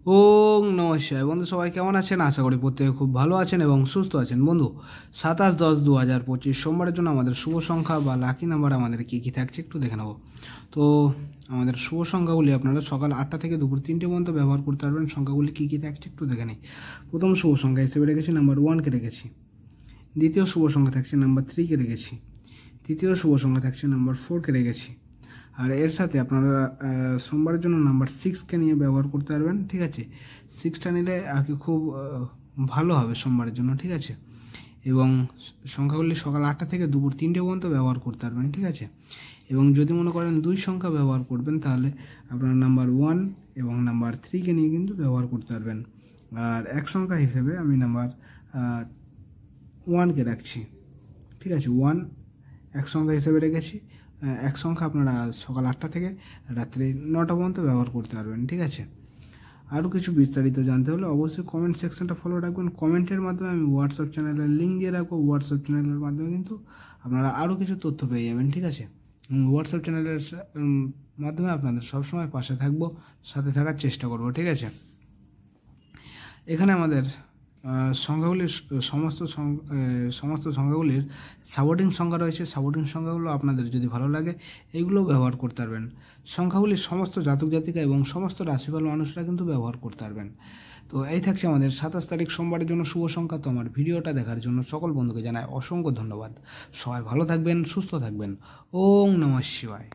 ওং নমঃ শিবায়। বন্ধু সবাই কেমন আছেন? আশা করি প্রত্যেকে খুব ভালো আছেন এবং সুস্থ আছেন। বন্ধু 27-10-2025 সোমবারের জন্য আমাদের শুভ সংখ্যা বা লাকি নাম্বার আমাদের কী কী থাকছে একটু দেখে নেব। তো আমাদের শুভ সংখ্যাগুলি আপনারা সকাল 8টা থেকে দুপুর 3টে পর্যন্ত ব্যবহার করতে পারবেন। সংখ্যাগুলি কী কী থাকছে একটু দেখে নিই। প্রথম শুভ সংখ্যা হিসেবে রেখেছি নাম্বার 1কে রেখেছি। দ্বিতীয় শুভ সংখ্যা থাকছে নাম্বার 3কে রেখেছি। তৃতীয় শুভ সংখ্যা থাকছে নাম্বার 4কে রেখেছি। আর এর সাথে আপনারা সোমবারের জন্য নাম্বার 6কে নিয়ে ব্যবহার করতে পারবেন। ঠিক আছে, 6টা নিলে আর কি খুব ভালো হবে সোমবারের জন্য। ঠিক আছে, এবং সংখ্যাগুলি সকাল 8টা থেকে দুপুর 3টে পর্যন্ত ব্যবহার করতে পারবেন। ঠিক আছে, এবং যদি মনে করেন 2 সংখ্যা ব্যবহার করবেন তাহলে আপনারা নাম্বার 1 এবং নাম্বার 3কে নিয়ে কিন্তু ব্যবহার করতে পারবেন। আর এক সংখ্যা হিসেবে আমি নাম্বার 1কে রাখছি। ঠিক আছে, 1 এক সংখ্যা হিসেবে রেখেছি। এক সংখ্যা আপনারা সকাল 8টা থেকে রাত্রি 9টা পর্যন্ত ব্যবহার করতে পারবেন। ঠিক আছে, আরও কিছু বিস্তারিত জানতে হলে অবশ্যই কমেন্ট সেকশনটা ফলো রাখবেন। কমেন্টের মাধ্যমে আমি হোয়াটসঅ্যাপ চ্যানেলের লিঙ্ক দিয়ে রাখবো। হোয়াটসঅ্যাপ চ্যানেলের মাধ্যমে কিন্তু আপনারা আরও কিছু তথ্য পেয়ে যাবেন। ঠিক আছে, হোয়াটসঅ্যাপ চ্যানেলের মাধ্যমে আপনাদের সবসময় পাশে থাকবো, সাথে থাকার চেষ্টা করব। ঠিক আছে, এখানে আমাদের সংখ্যাগুলির সমস্ত সংখ্যাগুলির সাপোর্টিং সংখ্যা রয়েছে। সাপোর্টিং সংখ্যাগুলো আপনাদের যদি ভালো লাগে এইগুলোও ব্যবহার করতে পারবেন। সংখ্যাগুলির সমস্ত জাতক জাতিকা এবং সমস্ত রাশিফল মানুষরা কিন্তু ব্যবহার করতে পারবেন। তো এই থাকছে আমাদের 27 তারিখ সোমবারের জন্য শুভ সংখ্যা। তো আমার ভিডিওটা দেখার জন্য সকল বন্ধুকে জানাই অসংখ্য ধন্যবাদ। সবাই ভালো থাকবেন, সুস্থ থাকবেন। ওং নমঃ শিবায়।